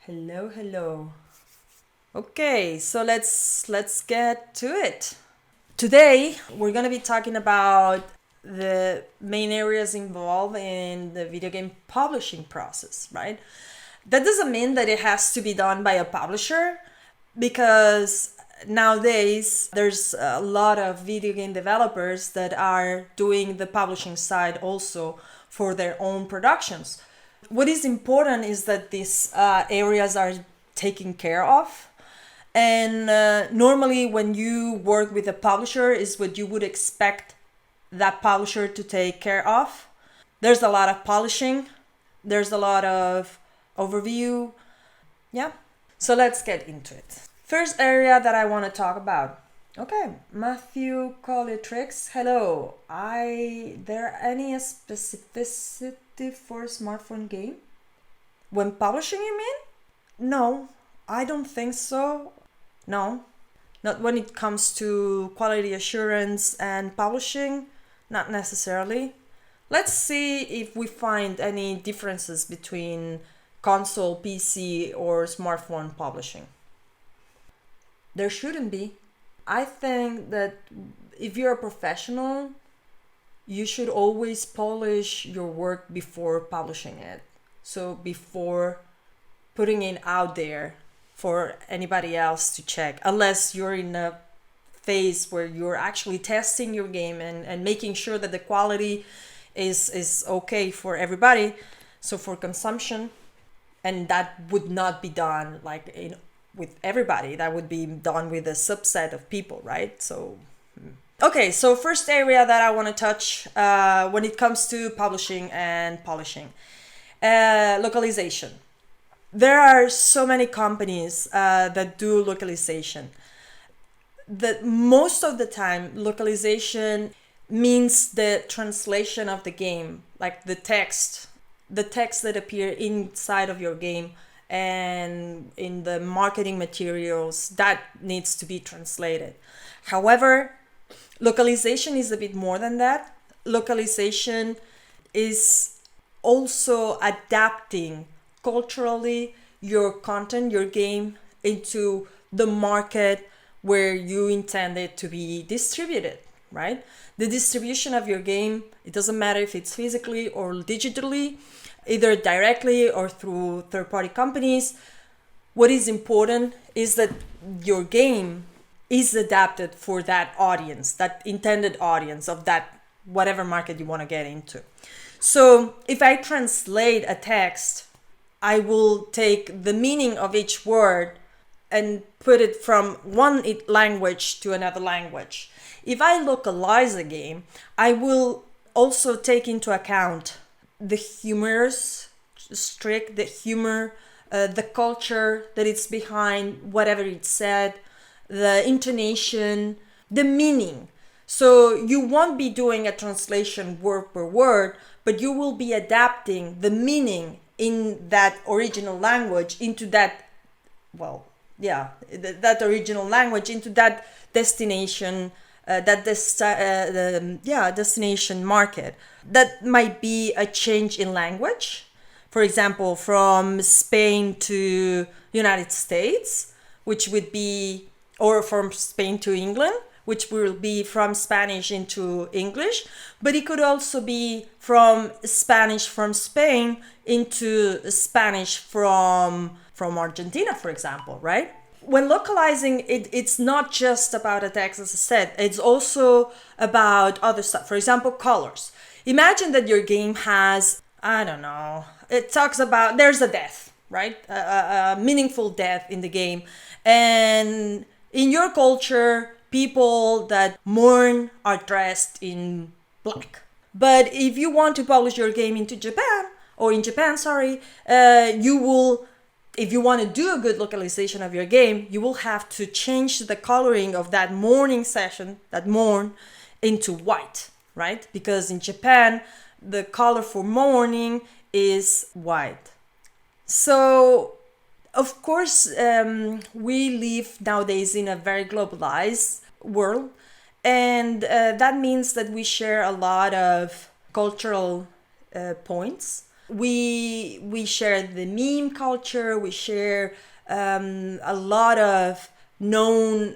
Hello, hello. Okay, so let's get to it. Today we're gonna be talking about the main areas involved in the video game publishing process, right? That doesn't mean that it has to be done by a publisher, because nowadays there's a lot of video game developers that are doing the publishing side also for their own productions. What is important is that these areas are taken care of, and normally when you work with a publisher is what you would expect that publisher to take care of. There's a lot of polishing, there's a lot of overview. Yeah, so let's get into it. First area that I want to talk about. Okay, Matthew Colitrix, hello. There any specificity for a smartphone game? When publishing, you mean? No, I don't think so. No, not when it comes to quality assurance and publishing, not necessarily. Let's see if we find any differences between console, PC, or smartphone publishing. There shouldn't be. I think that if you're a professional, you should always polish your work before publishing it. So before putting it out there for anybody else to check, unless you're in a phase where you're actually testing your game and making sure that the quality is okay for everybody, so for consumption. And that would not be done with everybody. That would be done with a subset of people, right? So okay, so first area that I want to touch when it comes to publishing and polishing, localization. There are so many companies that do localization. That most of the time, localization means the translation of the game, like the text that appear inside of your game and in the marketing materials, that needs to be translated. However, localization is a bit more than that. Localization is also adapting culturally your content, your game, into the market where you intend it to be distributed, right? The distribution of your game, it doesn't matter if it's physically or digitally, either directly or through third-party companies. What is important is that your game is adapted for that audience, that intended audience of that whatever market you want to get into. So if I translate a text, I will take the meaning of each word and put it from one language to another language. If I localize a game, I will also take into account the humorous streak, the humor, the culture that it's behind whatever it's said, the intonation, the meaning. So you won't be doing a translation word per word, but you will be adapting the meaning in that original language into that, that original language into that destination, destination market. That might be a change in language. For example, from Spain to United States, which would be, or from Spain to England, which will be from Spanish into English, but it could also be from Spanish from Spain into Spanish from Argentina, for example, right? When localizing, it's not just about a text, as I said, it's also about other stuff. For example, colors. Imagine that your game has, I don't know, it talks about, there's a death, right? A meaningful death in the game. And in your culture, people that mourn are dressed in black. But if you want to publish your game into Japan, or in Japan, you will, if you want to do a good localization of your game, you will have to change the coloring of that mourning session, that mourn, into white, right? Because in Japan, the color for mourning is white. So, of course, we live nowadays in a very globalized world, and that means that we share a lot of cultural points. We share the meme culture. We share a lot of known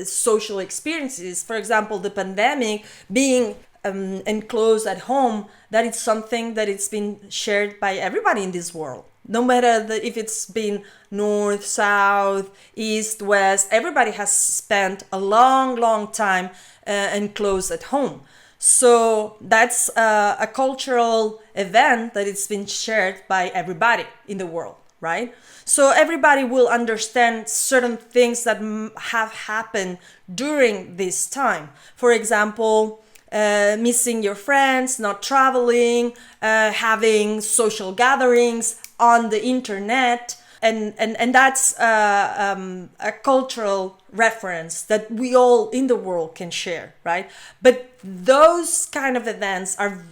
social experiences. For example, the pandemic, being enclosed at home, that is something that it's been shared by everybody in this world. No matter if it's been north, south, east, west, everybody has spent a long time enclosed at home. So that's a cultural event that it's been shared by everybody in the world, right? So everybody will understand certain things that have happened during this time. For example, missing your friends, not traveling, having social gatherings on the internet. And that's a cultural reference that we all in the world can share, right? But those kind of events are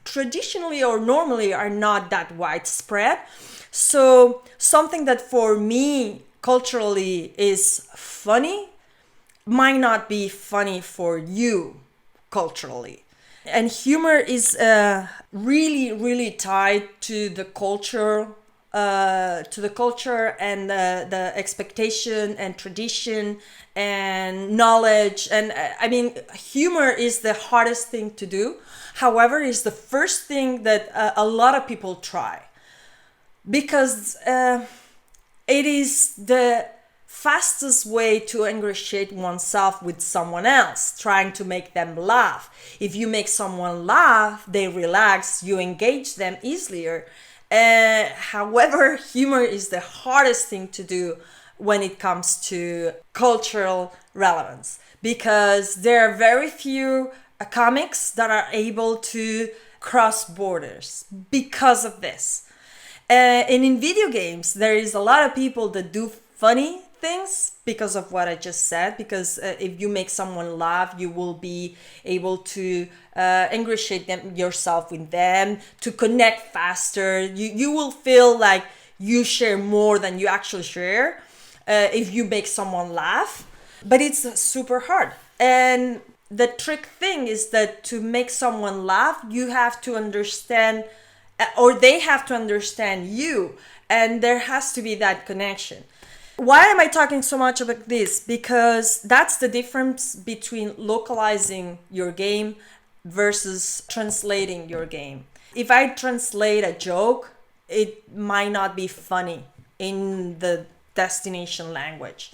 traditionally or normally are not that widespread. So something that for me culturally is funny might not be funny for you culturally. And humor is really tied to the culture, and the expectation and tradition and knowledge. And I mean, humor is the hardest thing to do. However, it's the first thing that a lot of people try, because it is the fastest way to ingratiate oneself with someone else, trying to make them laugh. If you make someone laugh, they relax, you engage them easier. However, humor is the hardest thing to do when it comes to cultural relevance, because there are very few comics that are able to cross borders because of this. And in video games, there is a lot of people that do funny things because of what I just said, because if you make someone laugh, you will be able to ingratiate yourself with them, to connect faster. You will feel like you share more than you actually share if you make someone laugh. But it's super hard. And the trick thing is that to make someone laugh, you have to understand, or they have to understand you, and there has to be that connection. Why am I talking so much about this? Because that's the difference between localizing your game versus translating your game. If I translate a joke, it might not be funny in the destination language.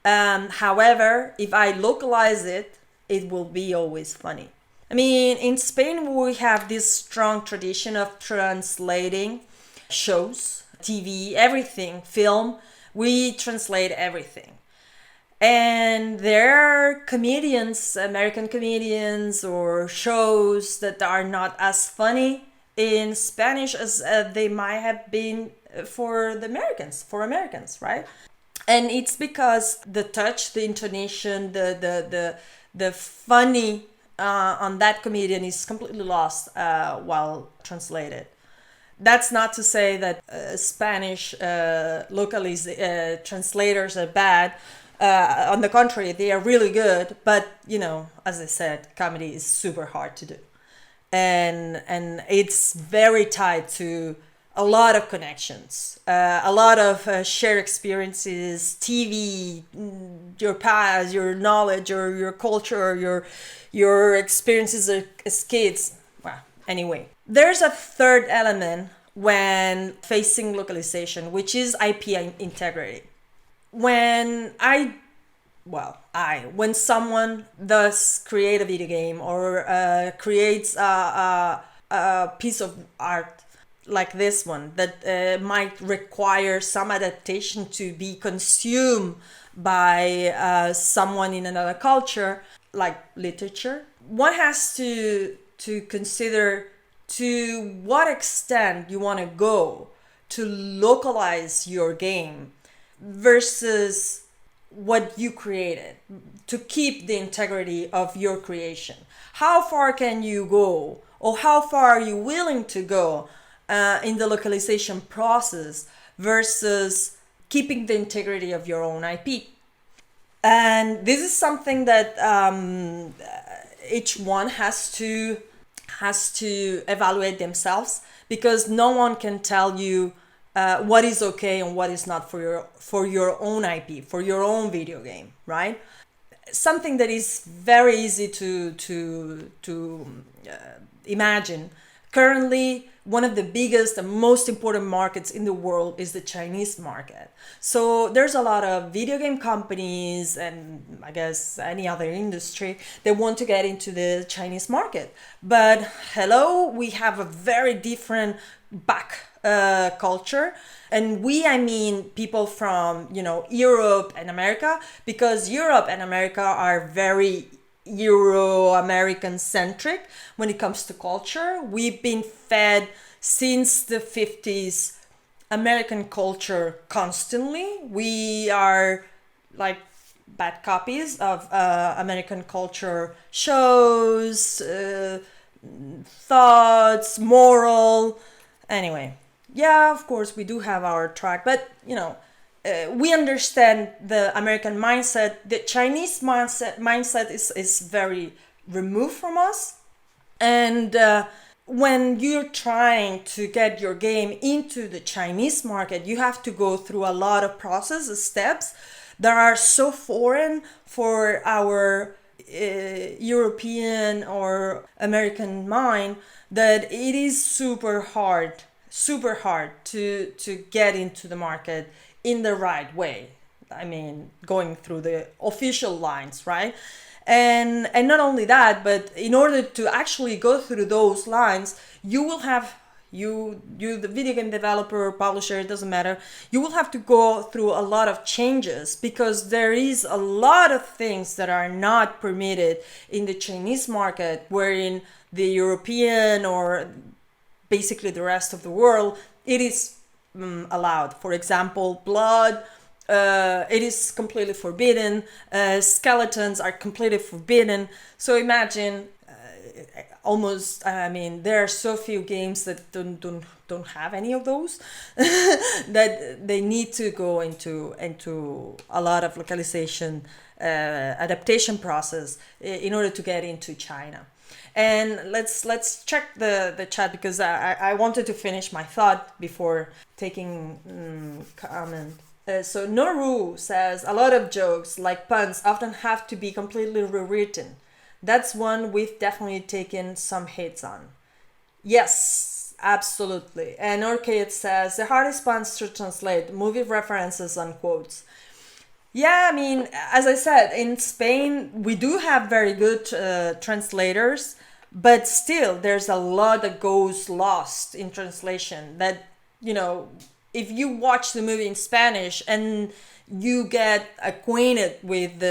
However, if I localize it, it will be always funny. I mean, in Spain, we have this strong tradition of translating shows, TV, everything, film. We translate everything. And there are comedians, American comedians, or shows that are not as funny in Spanish as they might have been for Americans, right? And it's because the touch, the intonation, the funny on that comedian is completely lost while translated. That's not to say that Spanish translators are bad. On the contrary, they are really good. But, as I said, comedy is super hard to do. And it's very tied to a lot of connections, a lot of shared experiences, TV, your past, your knowledge, or your culture, your experiences as kids. Well, anyway. There's a third element when facing localization, which is IP integrity. When someone does create a video game or creates a piece of art like this one that might require some adaptation to be consumed by someone in another culture, like literature, one has to consider to what extent you want to go to localize your game versus what you created, to keep the integrity of your creation. How far can you go, or how far are you willing to go in the localization process versus keeping the integrity of your own IP? And this is something that each one has to has to evaluate themselves, because no one can tell you what is okay and what is not for your own IP, for your own video game, right? Something that is very easy to imagine. Currently, one of the biggest and most important markets in the world is the Chinese market. So there's a lot of video game companies, and I guess any other industry, that want to get into the Chinese market. But hello, we have a very different back culture. And I mean people from, Europe and America, because Europe and America are very Euro-American centric when it comes to culture. We've been fed since the 50s American culture constantly. We are like bad copies of American culture shows, thoughts, moral. Anyway, yeah, of course, we do have our track, but we understand the American mindset. The Chinese mindset is very removed from us. And when you're trying to get your game into the Chinese market, you have to go through a lot of processes, steps that are so foreign for our European or American mind, that it is super hard to get into the market in the right way. I mean, going through the official lines, right? And not only that, but in order to actually go through those lines, you will have you the video game developer, publisher, it doesn't matter, you will have to go through a lot of changes, because there is a lot of things that are not permitted in the Chinese market, wherein the European or basically the rest of the world, it is allowed. For example, blood, it is completely forbidden. Skeletons are completely forbidden. So imagine, there are so few games that don't have any of those that they need to go into a lot of localization adaptation process in order to get into China. And let's check the chat, because I wanted to finish my thought before taking comment. So Noru says, a lot of jokes like puns often have to be completely rewritten. That's one we've definitely taken some hits on. Yes, absolutely. And Orchid says, the hardest puns to translate, movie references and quotes. Yeah, I mean, as I said, in Spain, we do have very good translators, but still, there's a lot that goes lost in translation. That, if you watch the movie in Spanish and you get acquainted with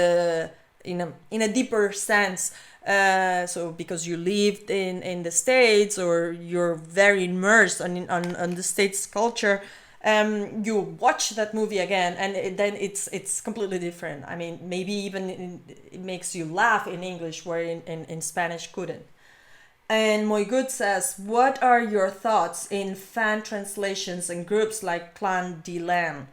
in a deeper sense, so because you lived in the States, or you're very immersed on the States culture, you watch that movie again, and then it's completely different. I mean, maybe even it makes you laugh in English, where in Spanish couldn't. And Moygood says, what are your thoughts in fan translations and groups like Clan Dilan?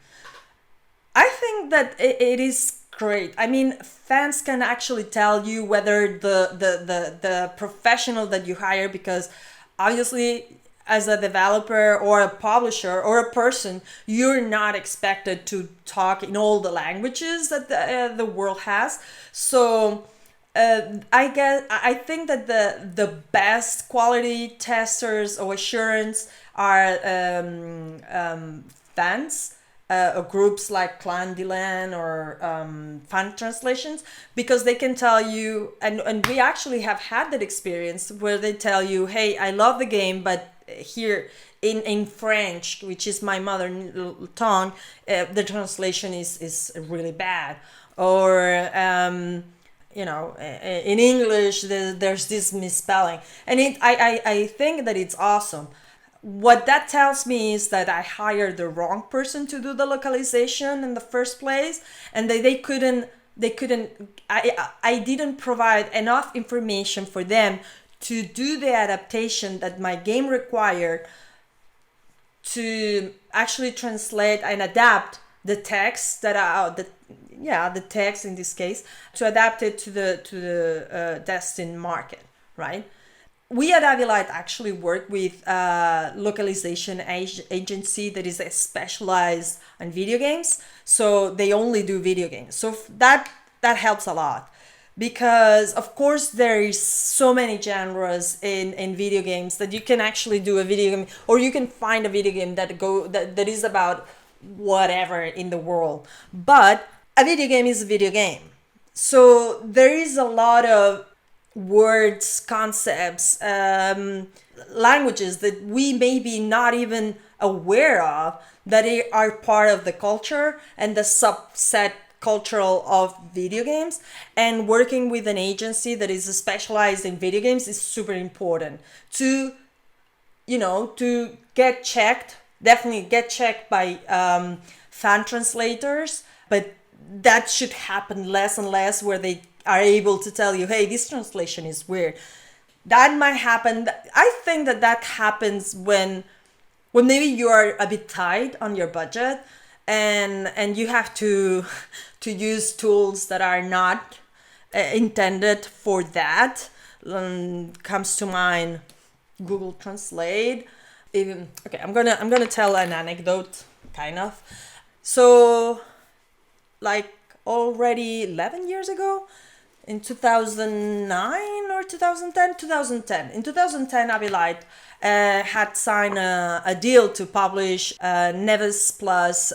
I think that it is great. I mean, fans can actually tell you whether the professional that you hire, because obviously as a developer or a publisher or a person, you're not expected to talk in all the languages that the world has. So I think that the best quality testers or assurance are fans, or groups like Clan Dilan or fan translations, because they can tell you, and we actually have had that experience where they tell you, hey, I love the game, but here in French, which is my mother tongue, the translation is really bad. Or in English, there's this misspelling, and I think that it's awesome. What that tells me is that I hired the wrong person to do the localization in the first place, and that I didn't provide enough information for them to do the adaptation that my game required, to actually translate and adapt the text the text in this case, to adapt it to the destined market, right? we at Avilite actually work with a localization agency that is specialized in video games. So they only do video games. So that helps a lot, because of course there is so many genres in video games that you can actually do a video game, or you can find a video game that is about whatever in the world. But a video game is a video game. So there is a lot of words, concepts, languages that we may be not even aware of, that are part of the culture and the subset cultural of video games. And working with an agency that is specialized in video games is super important to, to get checked, definitely get checked by fan translators, but that should happen less and less, where they are able to tell you, hey, this translation is weird. That might happen. I think that happens when maybe you are a bit tight on your budget, and you have to use tools that are not intended for that. Comes to mind Google Translate. Okay, I'm gonna tell an anecdote, kind of. So, like already 11 years ago, in 2009 or 2010. In 2010, Avilite had signed a deal to publish Neves plus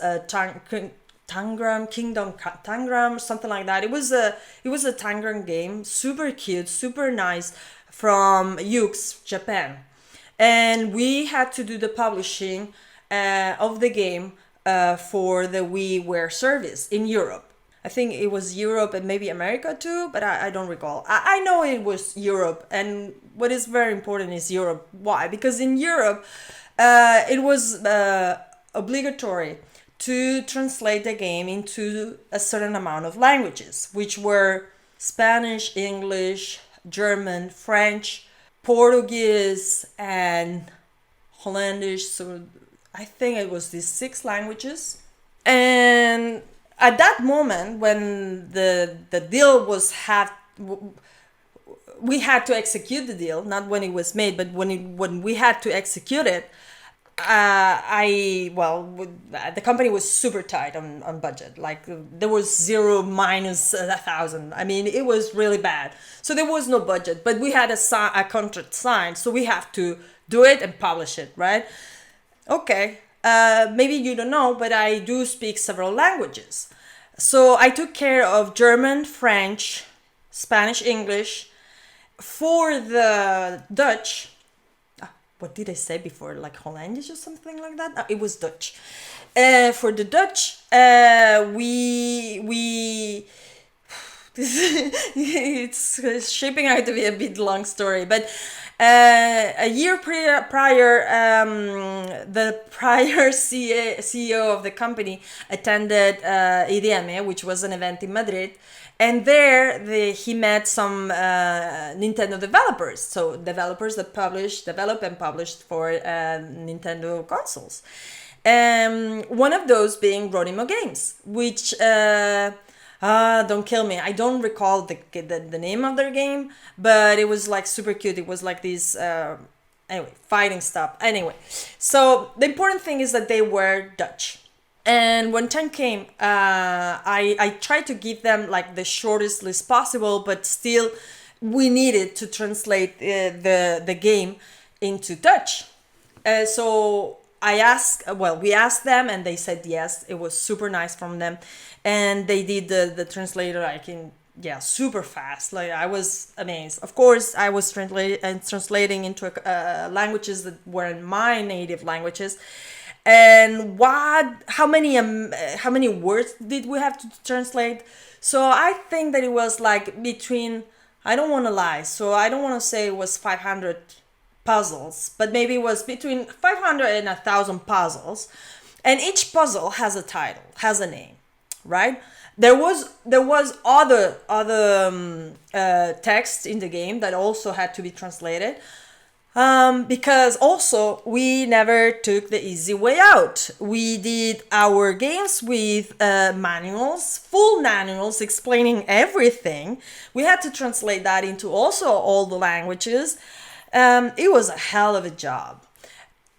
Tangram, Kingdom Tangram, something like that. It was a Tangram game, super cute, super nice, from Yux, Japan. And we had to do the publishing of the game for the WiiWare service in Europe. I think it was Europe and maybe America too, but I don't recall. I know it was Europe, and what is very important is Europe. Why? Because in Europe, it was obligatory to translate the game into a certain amount of languages, which were Spanish, English, German, French, Portuguese, and Hollandish. So I think it was these 6 languages. And at that moment, when the deal was we had to execute the deal, not when it was made, but when we had to execute it. The company was super tight on budget. Like, there was 0 minus 1,000. I mean, it was really bad. So there was no budget, but we had a contract signed, so we have to do it and publish it, right? Okay. Maybe you don't know, but I do speak several languages. So I took care of German, French, Spanish, English. For the Dutch, what did I say before? Like Hollandish or something like that? It was Dutch. For the Dutch, we it's shaping out to be a bit long story, but a year prior, the prior CEO of the company attended IDM, which was an event in Madrid. And there he met some Nintendo developers. So developers that develop and published for Nintendo consoles. One of those being Ronimo Games, which, don't kill me, I don't recall the name of their game, but it was like super cute. It was like this, fighting stuff. Anyway, so the important thing is that they were Dutch. And when time came, I tried to give them like the shortest list possible, but still we needed to translate the game into Dutch. So we asked them, and they said yes. It was super nice from them. And they did the translator, super fast. Like, I was amazed. Of course, I was translating into languages that weren't my native languages. And how many words did we have to translate? So I think that it was like between, I don't want to lie, so I don't want to say it was 500 puzzles, but maybe it was between 500 and 1,000 puzzles. And each puzzle has a title, has a name, right? There was other text in the game that also had to be translated. Because also we never took the easy way out. We did our games with manuals, full manuals explaining everything. We had to translate that into also all the languages. It was a hell of a job.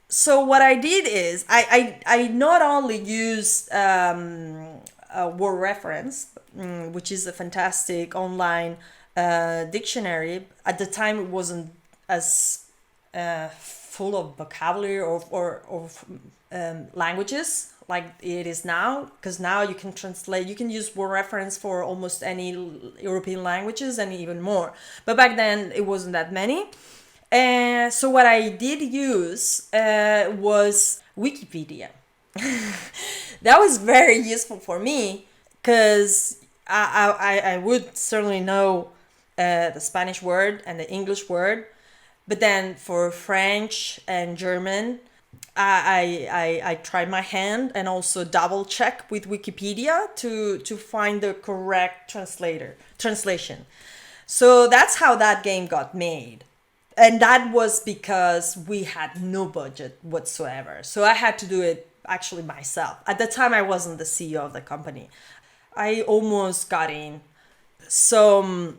So what I did is I not only used a word reference, which is a fantastic online dictionary. At the time, it wasn't as full of vocabulary or languages like it is now, because now you can translate, you can use word reference for almost any European languages and even more. But back then, it wasn't that many. And so what I did use was Wikipedia. That was very useful for me because I would certainly know the Spanish word and the English word, but then for French and German, I tried my hand and also double check with Wikipedia to find the correct translation. So that's how that game got made. And that was because we had no budget whatsoever. So I had to do it actually myself. At the time, I wasn't the CEO of the company. I almost got in. So,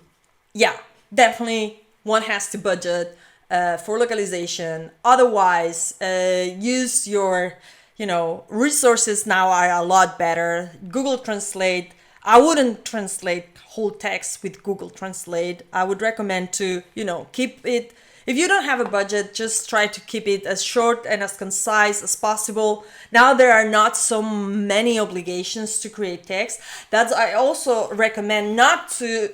yeah, definitely one has to budget for localization. Otherwise, use your, resources now are a lot better. Google Translate. I wouldn't translate whole text with Google Translate. I would recommend to, keep it. If you don't have a budget, just try to keep it as short and as concise as possible. Now there are not so many obligations to create text. That's I also recommend not to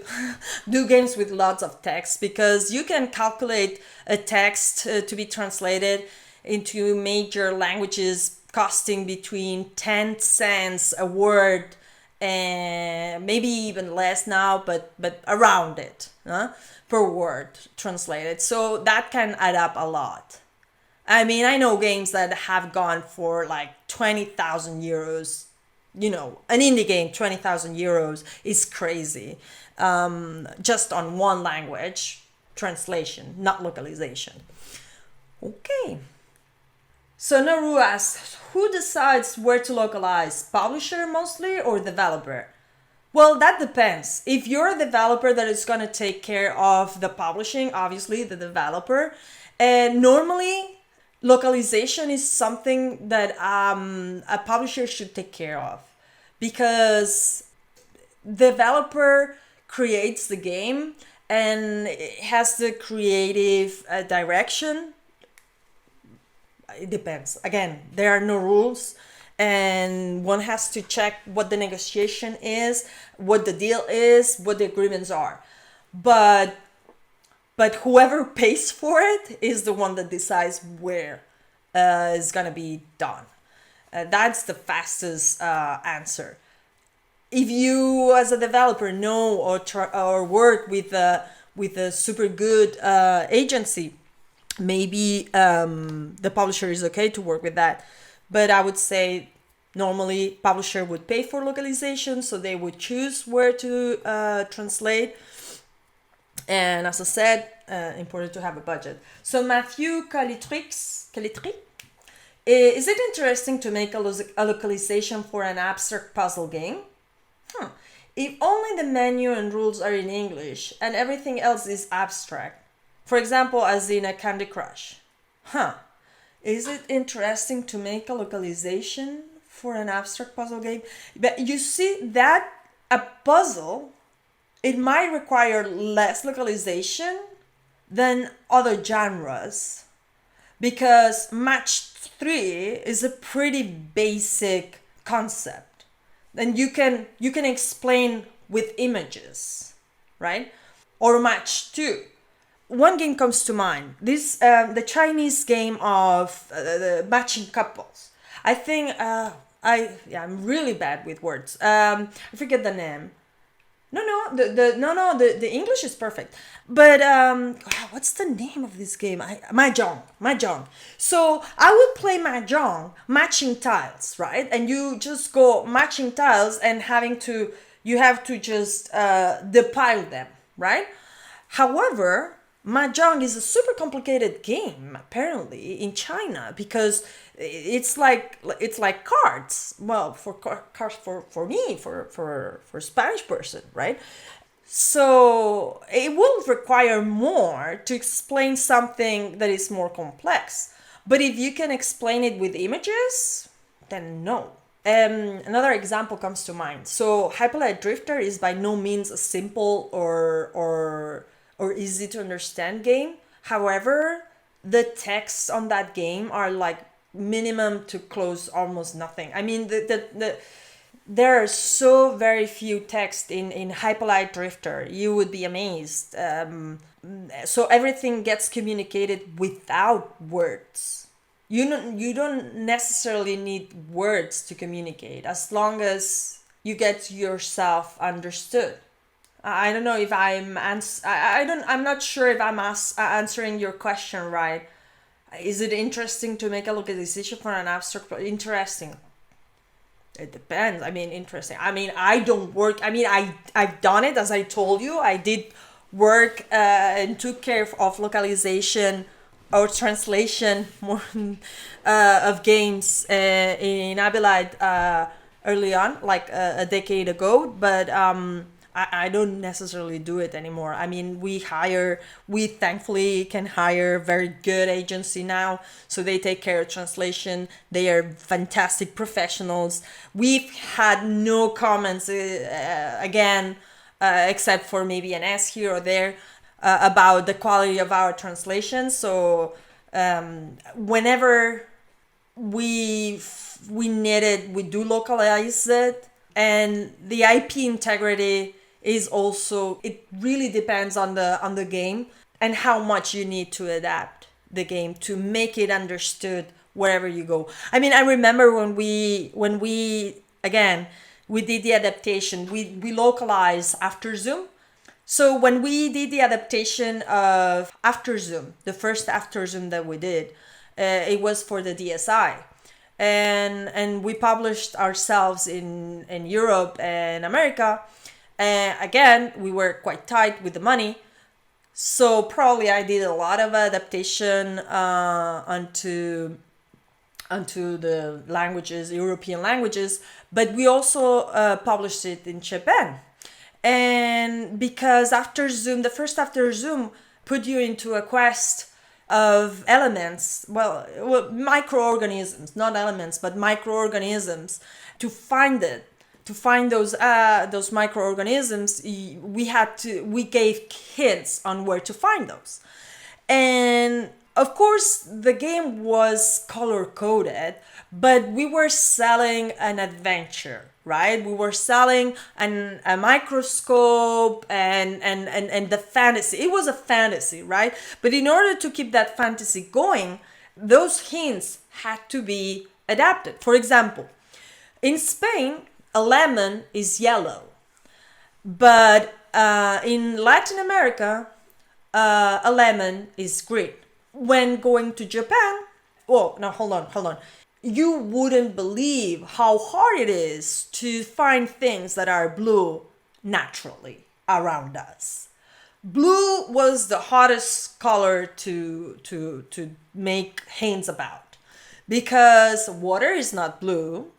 do games with lots of text, because you can calculate a text to be translated into major languages costing between 10 cents a word and maybe even less now, but around it. Per word translated. So that can add up a lot. I mean, I know games that have gone for like 20,000 euros. An indie game, 20,000 euros is crazy. Just on one language translation, not localization. Okay. So Naru asks, who decides where to localize? Publisher mostly or developer? Well, that depends. If you're a developer that is going to take care of the publishing, obviously the developer. And normally, localization is something that a publisher should take care of, because developer creates the game and has the creative direction. It depends. Again, there are no rules. And one has to check what the negotiation is, what the deal is, what the agreements are. But whoever pays for it is the one that decides where it's gonna be done. That's the fastest answer. If you, as a developer, know or work with a super good agency, maybe the publisher is okay to work with that. But I would say normally publisher would pay for localization, so they would choose where to translate. And as I said, important to have a budget. So Matthew Calitri, is it interesting to make a localization for an abstract puzzle game? If only the menu and rules are in English and everything else is abstract, for example, as in a Candy Crush. Is it interesting to make a localization for an abstract puzzle game? But you see that a puzzle, it might require less localization than other genres, because match 3 is a pretty basic concept. And you can explain with images, right? Or match 2. One game comes to mind. This the Chinese game of the matching couples. I think I'm really bad with words. I forget the name. The English is perfect. But what's the name of this game? Mahjong. So I would play Mahjong, matching tiles, right? And you just go matching tiles and you have to just depile them, right? However, Mahjong is a super complicated game apparently in China, because it's like cards. Well, for cards for me, for Spanish person, right? So it will require more to explain something that is more complex. But if you can explain it with images, then no. Another example comes to mind. So Hyperlight Drifter is by no means a simple or easy to understand game. However, the texts on that game are like minimum to close almost nothing. I mean, there are so very few text in Hyperlight Drifter. You would be amazed. So everything gets communicated without words. You don't necessarily need words to communicate as long as you get yourself understood. I don't know if I'm not sure if I'm answering your question right. Is it interesting to make a localization for an abstract? Interesting. It depends. I mean, interesting. I mean, I don't work. I mean, I've done it, as I told you. I did work and took care of localization or translation more of games in Abelide early on, like a decade ago. But I don't necessarily do it anymore. I mean, we thankfully can hire very good agency now, so they take care of translation. They are fantastic professionals. We've had no comments, again, except for maybe an S here or there, about the quality of our translation. So whenever we need it, we do localize it, and the IP integrity is also, it really depends on the game and how much you need to adapt the game to make it understood wherever you go. I mean, I remember when we again we did the adaptation, we localized After Zoom. So when we did the adaptation of After Zoom, the first After Zoom that we did, it was for the DSi, and we published ourselves in Europe and America. Again, we were quite tight with the money, so probably I did a lot of adaptation onto the languages, European languages, but we also published it in Japan. And because After Zoom, the first After Zoom put you into a quest of elements, microorganisms, not elements, but microorganisms, to find it, to find those microorganisms. We gave hints on where to find those. And of course, the game was color coded, but we were selling an adventure, right? We were selling a microscope and the fantasy. It was a fantasy, right? But in order to keep that fantasy going, those hints had to be adapted. For example, in Spain, a lemon is yellow, but in Latin America, a lemon is green. When going to Japan, oh, no, hold on. You wouldn't believe how hard it is to find things that are blue naturally around us. Blue was the hottest color to make hints about, because water is not blue,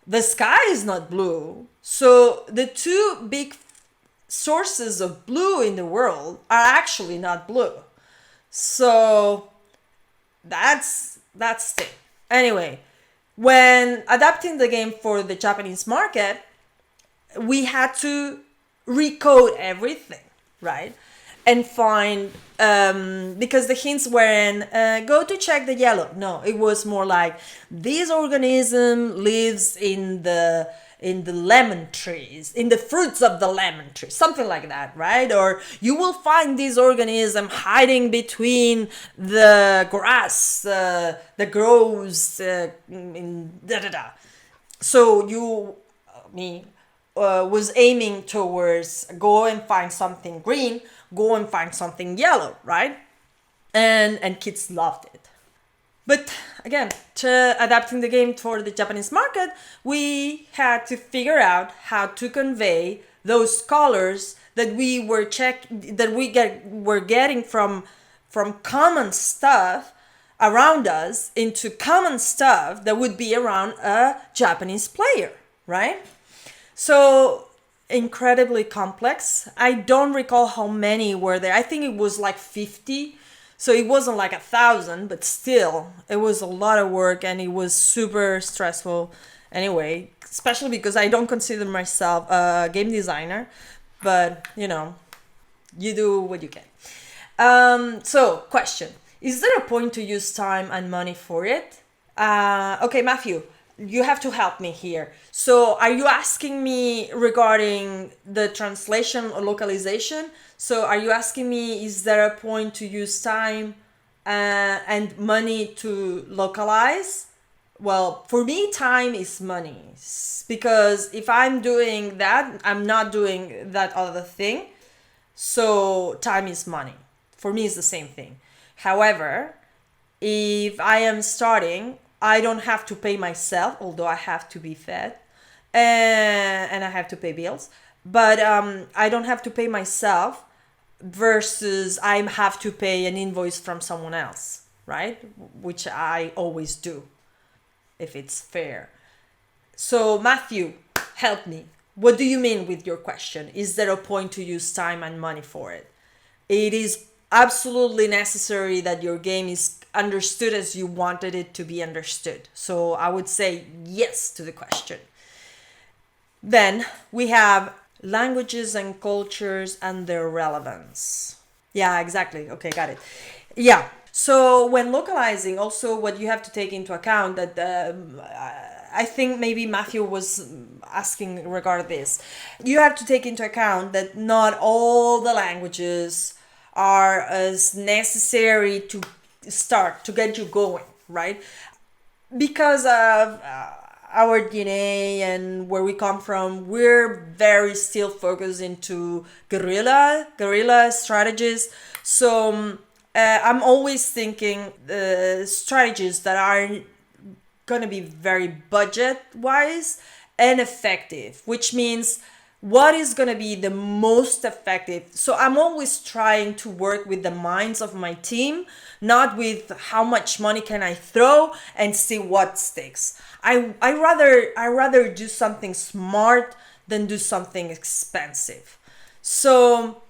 the sky is not blue. So the two big sources of blue in the world are actually not blue. So that's it. Anyway, when adapting the game for the Japanese market, we had to recode everything, right? And find, because the hints weren't go to check the yellow. No, it was more like this organism lives in the lemon trees, in the fruits of the lemon tree, something like that, right? Or you will find this organism hiding between the grass that grows in da da da. So was aiming towards go and find something green, go and find something yellow, right? And kids loved it. But again, to adapting the game for the Japanese market, we had to figure out how to convey those colors that were getting from common stuff around us into common stuff that would be around a Japanese player, right? So incredibly complex. I don't recall how many were there. I think it was like 50. So it wasn't like 1,000, but still, it was a lot of work and it was super stressful. Anyway, especially because I don't consider myself a game designer, but you do what you can. So, question: is there a point to use time and money for it? Okay, Matthew, you have to help me here. So, are you asking me regarding the translation or localization? So, are you asking me, is there a point to use time and money to localize? Well, for me, time is money. Because if I'm doing that, I'm not doing that other thing. So, time is money. For me, it's the same thing. However, if I am starting, I don't have to pay myself, although I have to be fed and I have to pay bills. But I don't have to pay myself versus I have to pay an invoice from someone else, right? Which I always do if it's fair. So, Matthew, help me. What do you mean with your question? Is there a point to use time and money for it? It is absolutely necessary that your game is understood as you wanted it to be understood. So I would say yes to the question. Then we have languages and cultures and their relevance. Yeah, exactly. Okay, got it. Yeah. So when localizing, also what you have to take into account that I think maybe Matthew was asking regarding this. You have to take into account that not all the languages are as necessary to start to get you going, right? Because of our DNA and where we come from, we're very still focused into guerrilla strategies. So I'm always thinking strategies that are going to be very budget wise and effective, which means what is going to be the most effective. So I'm always trying to work with the minds of my team, not with how much money can I throw and see what sticks. I rather do something smart than do something expensive. So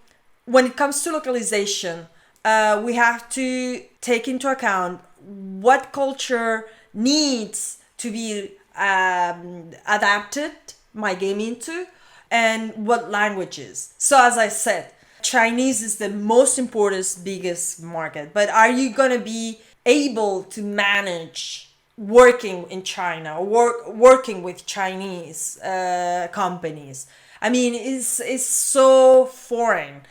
when it comes to localization, we have to take into account what culture needs to be adapted my game into, and what languages. So as I said, Chinese is the most important, biggest market. But are you gonna be able to manage working in China or working with Chinese companies? I mean, it's so foreign.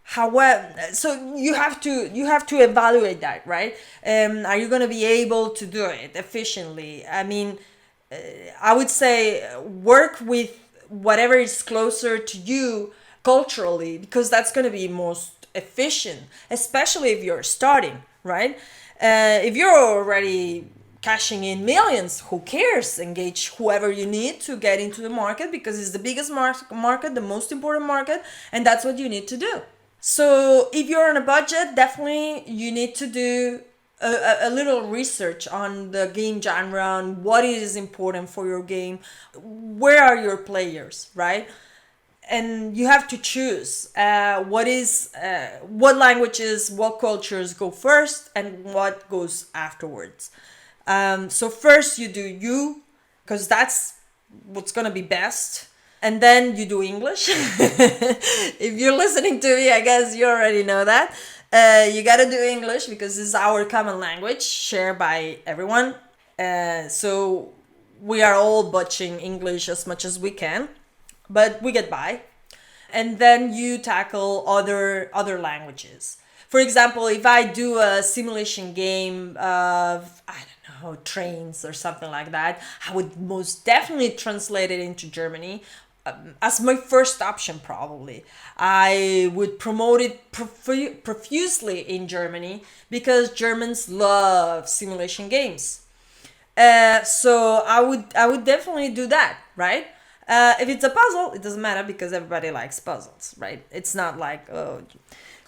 However, so you have to evaluate that, right? Are you gonna be able to do it efficiently? I mean, I would say work with whatever is closer to you culturally, because that's going to be most efficient, especially if you're starting, right? If you're already cashing in millions, who cares? Engage whoever you need to get into the market, because it's the biggest market, the most important market, and that's what you need to do. So if you're on a budget, definitely you need to do a little research on the game genre, on what is important for your game, where are your players, right? And you have to choose what languages, what cultures go first and what goes afterwards. So first you do you, because that's what's gonna be best, and then you do English. If you're listening to me, I guess you already know that. You gotta do English because it's our common language shared by everyone. So we are all butchering English as much as we can, but we get by. And then you tackle other languages. For example, if I do a simulation game of, I don't know, trains or something like that, I would most definitely translate it into Germany as my first option. Probably I would promote it profusely in Germany because Germans love simulation games. So I would definitely do that, right? If it's a puzzle, it doesn't matter because everybody likes puzzles, right? It's not like, oh,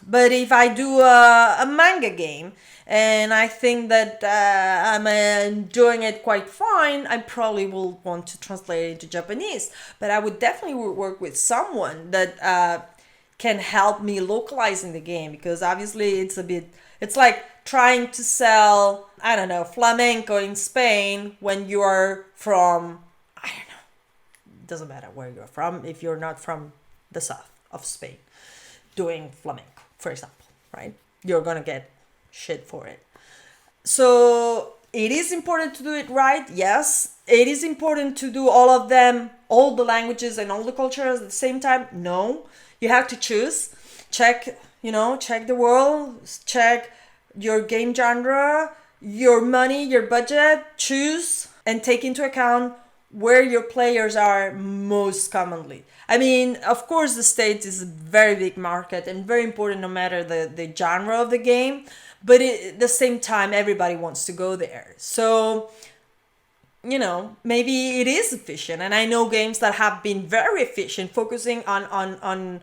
But if I do a manga game and I think that I'm enjoying it quite fine, I probably will want to translate it into Japanese. But I would definitely work with someone that can help me localizing the game, because obviously it's like trying to sell, I don't know, flamenco in Spain when you are from, I don't know, it doesn't matter where you're from if you're not from the south of Spain doing flamenco, for example, right? You're gonna get shit for it. So it is important to do it right. Yes, it is important to do all of them, all the languages and all the cultures at the same time. No, you have to choose. Check, check the world, check your game genre, your money, your budget, choose and take into account where your players are most commonly. I mean, of course, the States is a very big market and very important no matter the genre of the game, but at the same time, everybody wants to go there. So, maybe it is efficient. And I know games that have been very efficient, focusing on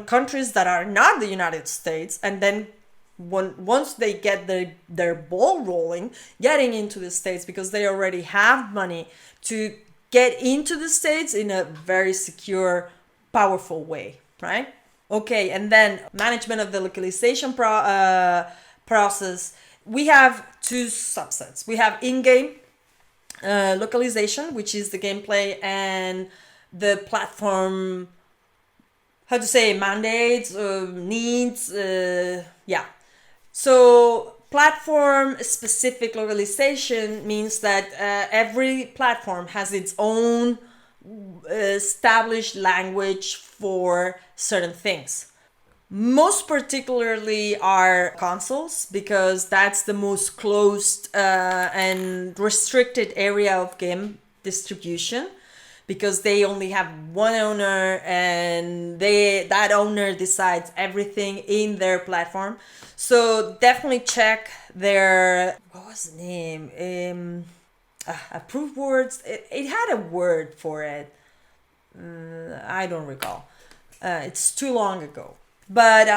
countries that are not the United States, and then once they get their ball rolling, getting into the States because they already have money to get into the States in a very secure, powerful way, right? Okay, and then management of the localization process. We have two subsets. We have in-game localization, which is the gameplay and the platform, how to say, mandates, needs, yeah. So platform specific localization means that every platform has its own established language for certain things. Most particularly are consoles, because that's the most closed and restricted area of game distribution, because they only have one owner and that owner decides everything in their platform. So definitely check their, what was the name? Approved words. It had a word for it. I don't recall. It's too long ago. But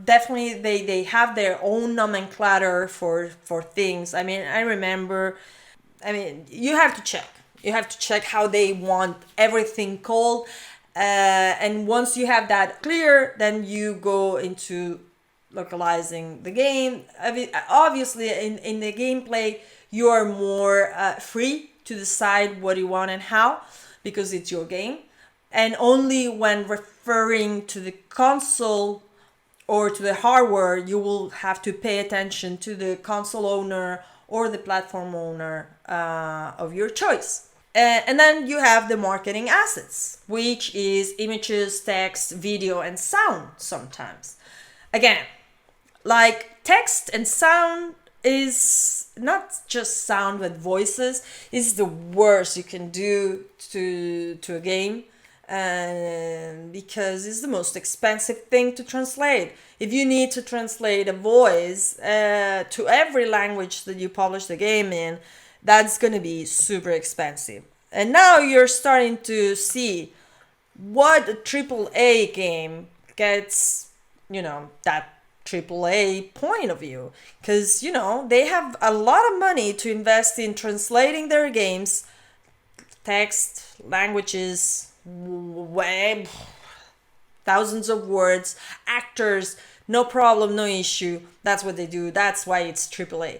definitely they have their own nomenclature for things. I mean, you have to check. You have to check how they want everything called. And once you have that clear, then you go into localizing the game. Obviously, in the gameplay, you are more free to decide what you want and how, because it's your game. And only when referring to the console or to the hardware, you will have to pay attention to the console owner or the platform owner of your choice. And then you have the marketing assets, which is images, text, video, and sound sometimes. Again, like text and sound is not just sound but voices, is the worst you can do to a game, because it's the most expensive thing to translate. If you need to translate a voice to every language that you publish the game in, that's going to be super expensive. And now you're starting to see what a AAA game gets, that AAA point of view. Because, they have a lot of money to invest in translating their games, text, languages, web, thousands of words, actors, no problem, no issue. That's what they do. That's why it's AAA.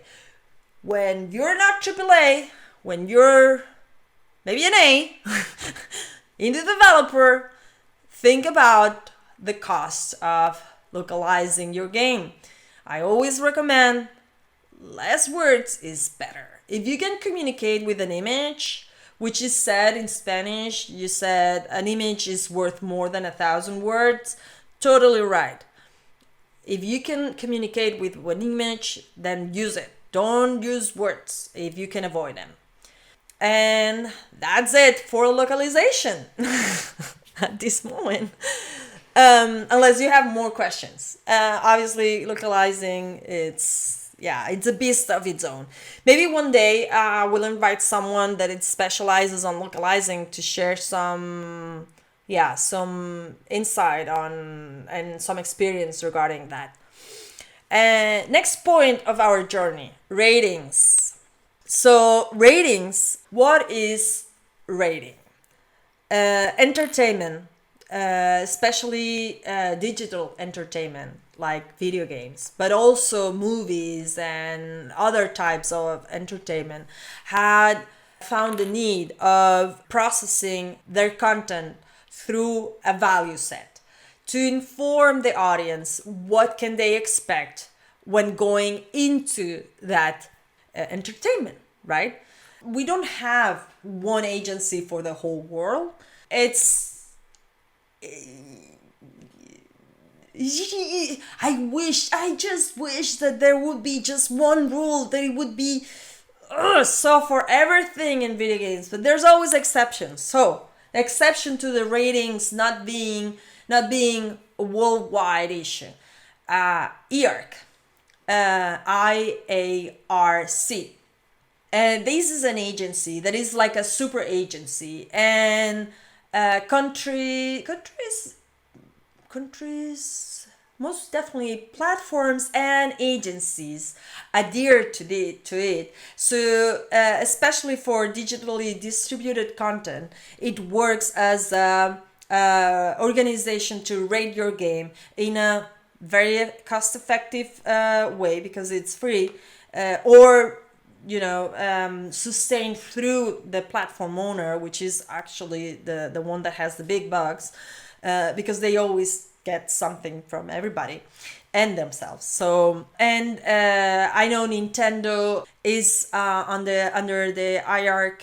When you're not AAA, when you're maybe an A, indie developer, think about the cost of localizing your game. I always recommend less words is better. If you can communicate with an image, which is said in Spanish, you said an image is worth more than 1,000 words, totally right. If you can communicate with one image, then use it. Don't use words if you can avoid them. And that's it for localization at this moment. Unless you have more questions. Obviously, localizing, it's a beast of its own. Maybe one day we'll invite someone that it specializes on localizing to share some insight on and some experience regarding that. And next point of our journey, ratings. So ratings, what is rating? Entertainment, especially digital entertainment like video games, but also movies and other types of entertainment, had found the need of processing their content through a value set to inform the audience what can they expect when going into that entertainment, right? We don't have one agency for the whole world. It's I just wish that there would be just one rule, that it would be so for everything in video games, but there's always exceptions. So exception to the ratings not being a worldwide issue. IARC, IARC, and this is an agency that is like a super agency, and countries, most definitely platforms and agencies adhere to it. So especially for digitally distributed content, it works as a organization to rate your game in a very cost effective way, because it's free, or sustained through the platform owner, which is actually the one that has the big bucks, because they always get something from everybody and themselves. So, and I know Nintendo is under the IARC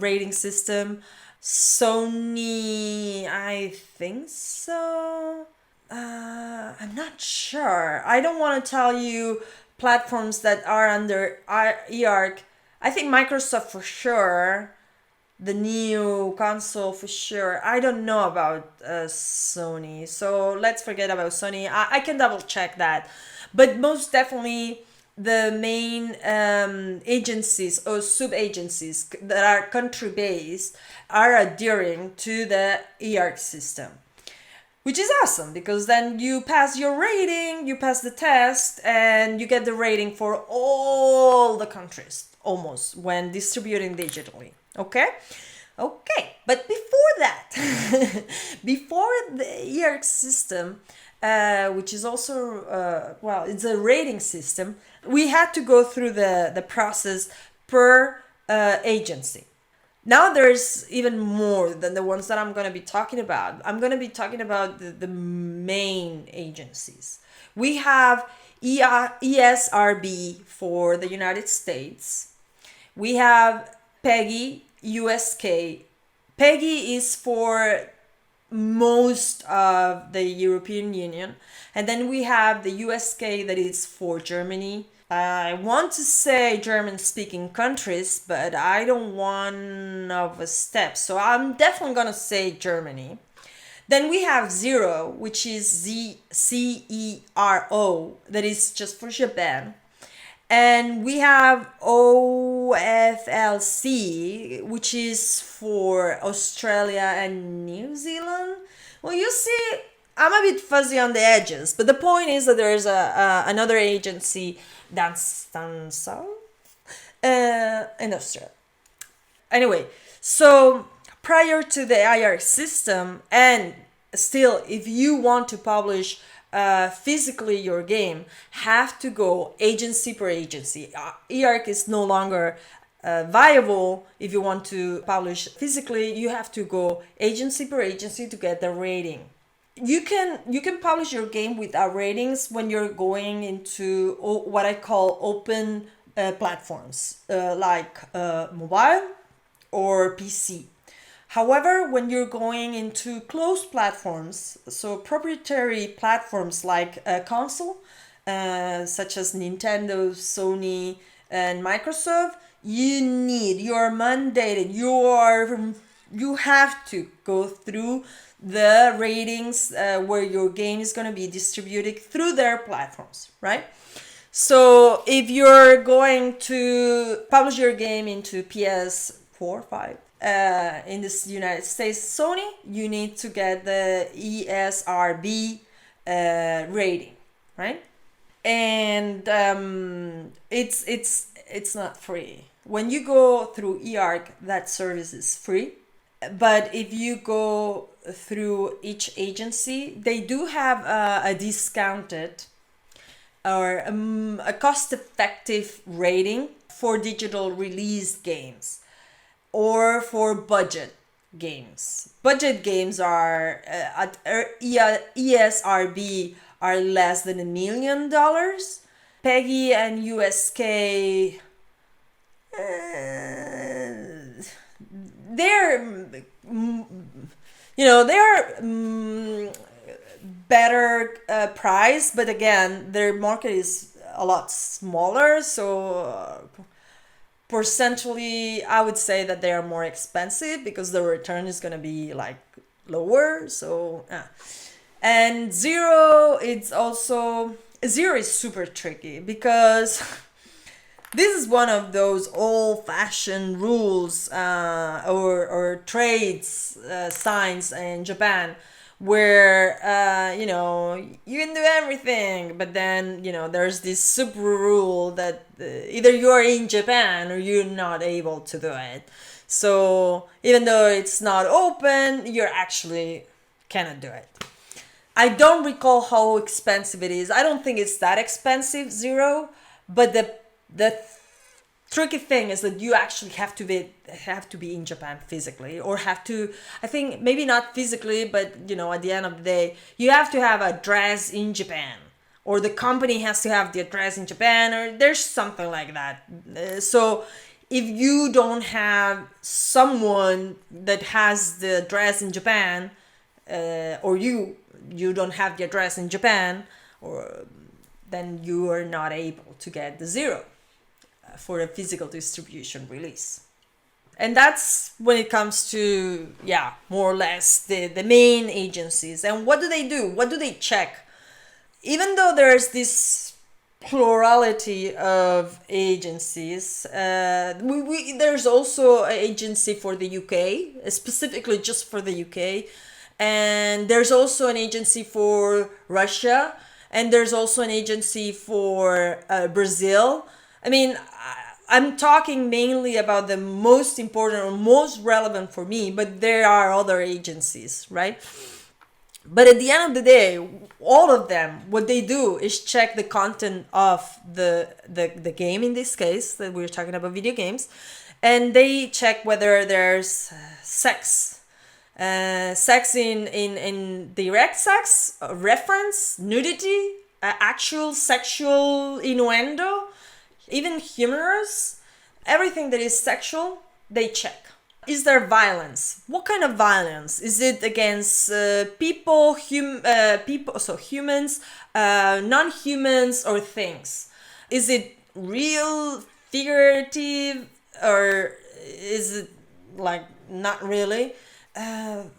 rating system. Sony, I think so. I'm not sure. I don't want to tell you platforms that are under IARC. I think Microsoft for sure. The new console for sure. I don't know about Sony. So let's forget about Sony. I can double check that. But most definitely the main agencies or sub agencies that are country based are adhering to the IARC system, which is awesome, because then you pass your rating, you pass the test, and you get the rating for all the countries almost when distributing digitally. Okay? But before that, before the IARC system, which is also, it's a rating system, we had to go through the process per agency. Now there's even more than the ones that I'm going to be talking about. I'm going to be talking about the main agencies. We have ESRB for the United States. We have PEGI, USK. PEGI is for most of the European Union. And then we have the USK, that is for Germany. I want to say German-speaking countries, but I don't want of a step. So I'm definitely going to say Germany. Then we have Zero, which is CERO, that is just for Japan. And we have OFLC, which is for Australia and New Zealand. Well, you see, I'm a bit fuzzy on the edges, but the point is that there's another agency that's down south in Australia. Anyway, so prior to the IARC system, and still, if you want to publish physically your game, have to go agency per agency. IARC is no longer viable. If you want to publish physically, you have to go agency per agency to get the rating. You can publish your game without ratings when you're going into what I call open platforms, like mobile or PC. However, when you're going into closed platforms, so proprietary platforms like a console, such as Nintendo, Sony, and Microsoft, you're mandated, you have to go through the ratings where your game is going to be distributed through their platforms, right? So if you're going to publish your game into PS4, 5, in the United States, Sony, you need to get the ESRB rating. right? And it's not free. When you go through eArc, that service is free. But if you go through each agency, they do have a discounted or a cost-effective rating for digital release games or for budget games. Budget games are at ESRB are less than $1 million. PEGI and USK, they're they're better price, but again, their market is a lot smaller, so percentually I would say that they are more expensive because the return is going to be like lower. So and zero, it's also zero is super tricky because this is one of those old-fashioned rules or trades signs in Japan where you can do everything, but then there's this super rule that either you're in Japan or you're not able to do it. So even though it's not open, you're actually cannot do it. I don't recall how expensive it is. I don't think it's that expensive, zero, but the tricky thing is that you actually have to be in Japan physically, or have to, I think maybe not physically, but at the end of the day you have to have an address in Japan, or the company has to have the address in Japan, or there's something like that. So if you don't have someone that has the address in Japan, or you don't have the address in Japan, or then you are not able to get the zero for a physical distribution release. And that's when it comes to, more or less the main agencies. And what do they do? What do they check? Even though there's this plurality of agencies, there's also an agency for the UK, specifically just for the UK. And there's also an agency for Russia. And there's also an agency for Brazil. I mean, I'm talking mainly about the most important or most relevant for me, but there are other agencies, right? But at the end of the day, all of them, what they do is check the content of the game, in this case, that we're talking about video games, and they check whether there's sex. Sex in direct sex, reference, nudity, actual sexual innuendo, even humorous, everything that is sexual, they check. Is there violence? What kind of violence? Is it against people, humans, non-humans, or things? Is it real, figurative, or is it like not really?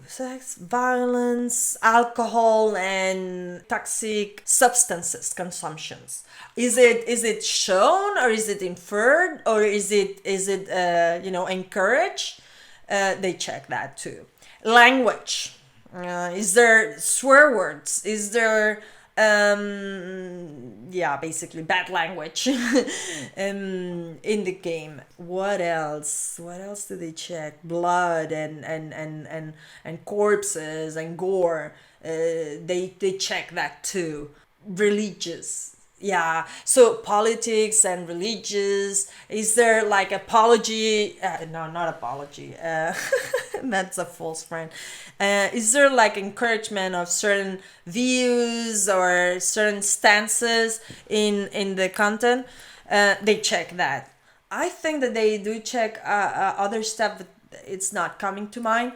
Sex, violence, alcohol, and toxic substances consumptions. Is it shown, or is it inferred, or is it encouraged? They check that too. Language. Is there swear words? Is there basically bad language in the game? What else do they check? Blood and corpses and gore. They check that too. Religious, so politics and religious. Is there like apology? No, not apology. That's a false friend. Is there like encouragement of certain views or certain stances in the content? They check that. I think that they do check other stuff, but it's not coming to mind.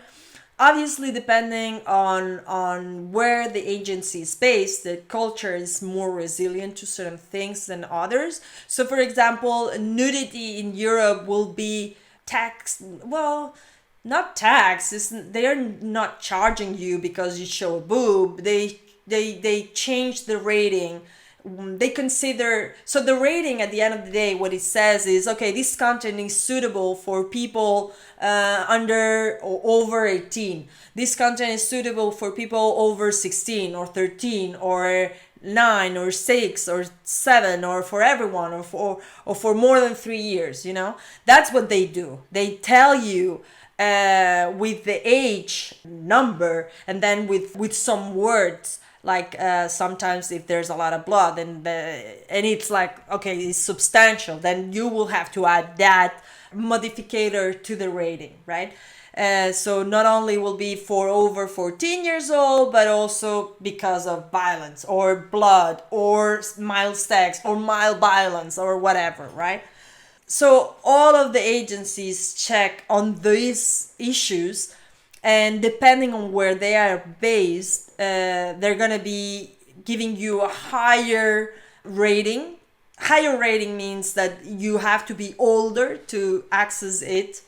Obviously, depending on where the agency is based, the culture is more resilient to certain things than others. So, for example, nudity in Europe will be taxed. Well, not taxed. They are not charging you because you show a boob. They change the rating. They consider, so the rating at the end of the day, what it says is, okay, this content is suitable for people under or over 18. This content is suitable for people over 16 or 13 or 9 or 6 or 7, or for everyone, or for more than 3 years, you know. That's what they do. They tell you with the age number, and then with some words, like sometimes if there's a lot of blood and it's like, okay, it's substantial, then you will have to add that modificator to the rating, right? So not only will be for over 14 years old, but also because of violence or blood or mild sex or mild violence or whatever, right? So all of the agencies check on these issues, and depending on where they are based, they're gonna be giving you a higher rating. Higher rating means that you have to be older to access it,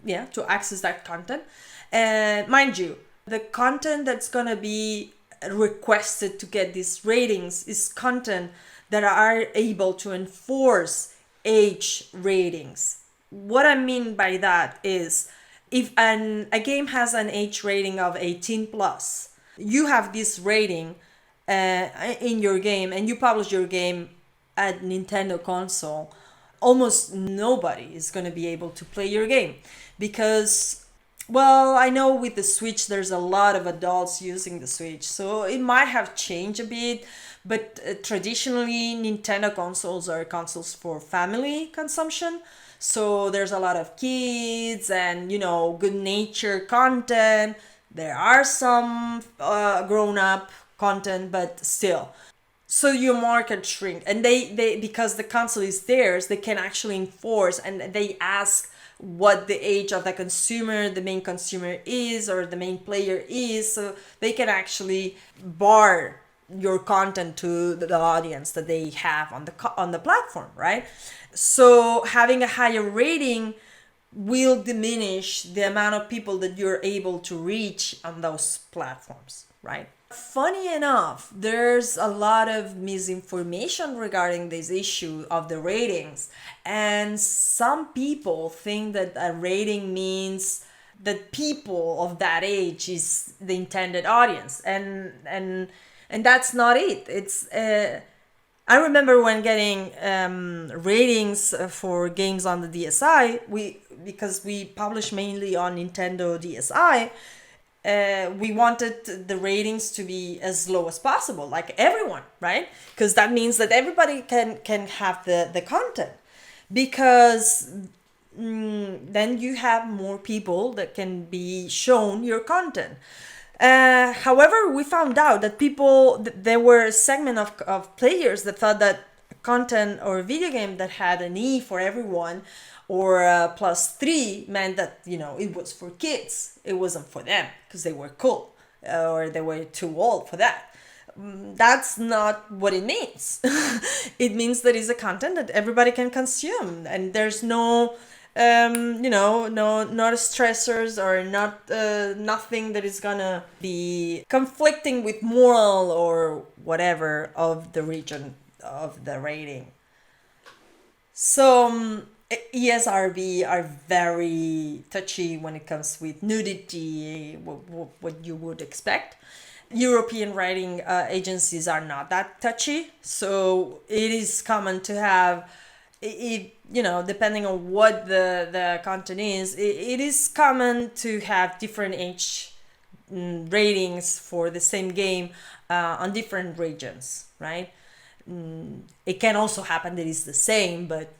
yeah, to access that content. And mind you, the content that's gonna be requested to get these ratings is content that are able to enforce age ratings. What I mean by that is, if a game has an age rating of 18 plus, you have this rating in your game, and you publish your game at Nintendo console, almost nobody is going to be able to play your game, because, well, I know with the Switch there's a lot of adults using the Switch, so it might have changed a bit, but traditionally Nintendo consoles are consoles for family consumption. So there's a lot of kids and, you know, good nature content. There are some grown up content, but still. So your market shrink, and they because the console is theirs, they can actually enforce, and they ask what the age of the consumer, the main consumer is, or the main player is, so they can actually bar your content to the audience that they have on the platform, right? So having a higher rating will diminish the amount of people that you're able to reach on those platforms, right? Funny enough, there's a lot of misinformation regarding this issue of the ratings, and some people think that a rating means that people of that age is the intended audience, and that's not it. It's I remember when getting ratings for games on the DSi, because we publish mainly on Nintendo DSi, we wanted the ratings to be as low as possible, like everyone, right? Because that means that everybody can have the content, because then you have more people that can be shown your content. However, we found out that there were a segment of players that thought that content or a video game that had an E for everyone, or a +3, meant that, you know, it was for kids. It wasn't for them because they were cool, or they were too old for that. That's not what it means. It means that it's a content that everybody can consume, and there's no not stressors, or not nothing that is gonna be conflicting with moral or whatever of the region of the rating. So ESRB are very touchy when it comes with nudity, what you would expect. European rating agencies are not that touchy, so it is common to have it, depending on what the content is, it is common to have different age ratings for the same game on different regions, right? It can also happen that it's the same, but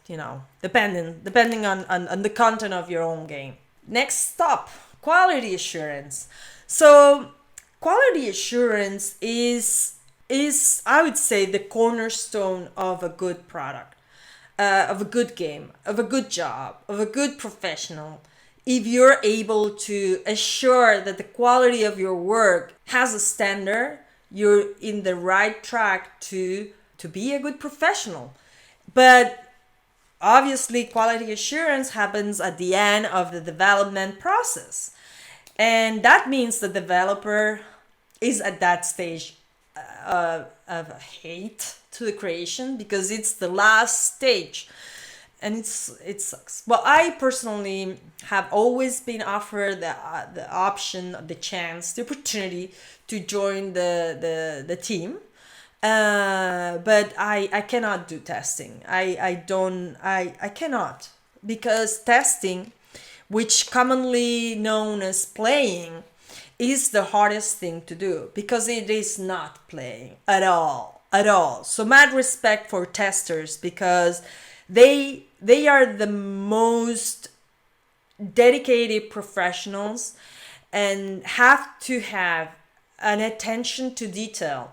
depending on the content of your own game. Next stop, quality assurance. So quality assurance is I would say the cornerstone of a good product. Of a good game, of a good job, of a good professional. If you're able to assure that the quality of your work has a standard, you're in the right track to be a good professional. But obviously, quality assurance happens at the end of the development process. And that means the developer is at that stage of hate to the creation, because it's the last stage, and it sucks. Well, I personally have always been offered the option, the chance, the opportunity to join the team, But I cannot do testing. I cannot, because testing, which commonly known as playing, is the hardest thing to do, because it is not playing at all. So mad respect for testers, because they are the most dedicated professionals and have to have an attention to detail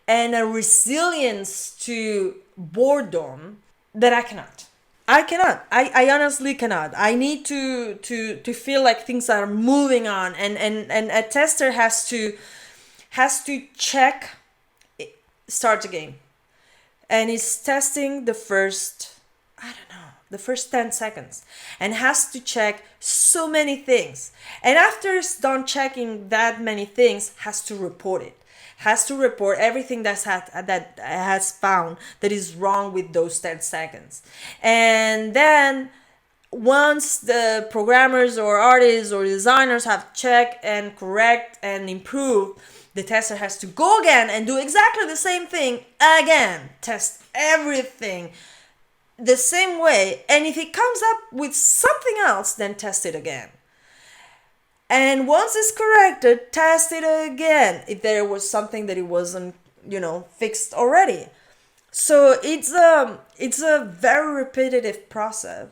and a resilience to boredom that I cannot. I honestly cannot. I need to feel like things are moving on, and a tester has to check, start the game, and is testing the first, I don't know, the first 10 seconds, and has to check so many things. And after it's done checking that many things, has to report it. Has to report everything that has found that is wrong with those 10 seconds. And then once the programmers or artists or designers have checked and correct and improved, the tester has to go again and do exactly the same thing again. Test everything the same way. And if it comes up with something else, then test it again. And once it's corrected, test it again if there was something that it wasn't, fixed already. So it's a very repetitive process,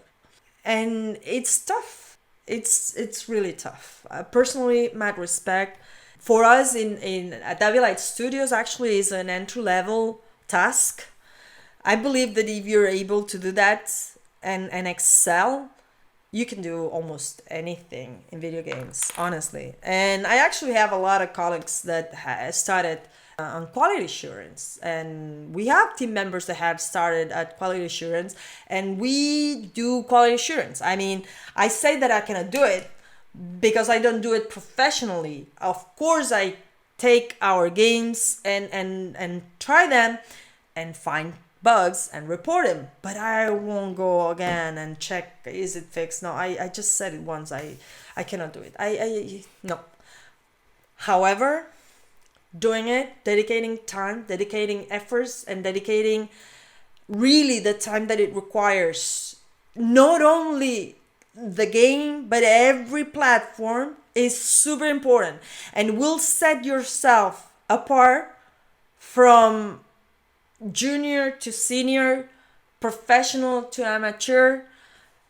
and it's tough. It's really tough. Personally, mad respect for us in at Light Studios. Actually, is an entry level task. I believe that if you're able to do that and excel, you can do almost anything in video games, honestly. And I actually have a lot of colleagues that started on quality assurance, and we have team members that have started at quality assurance, and we do quality assurance. I mean, I say that I cannot do it because I don't do it professionally. Of course, I take our games and try them and find bugs and report them, but I won't go again and check, is it fixed? No, I just said it once. I cannot do it. I no. However, doing it, dedicating time, dedicating efforts, and dedicating really the time that it requires, not only the game but every platform, is super important, and will set yourself apart from junior to senior, professional to amateur.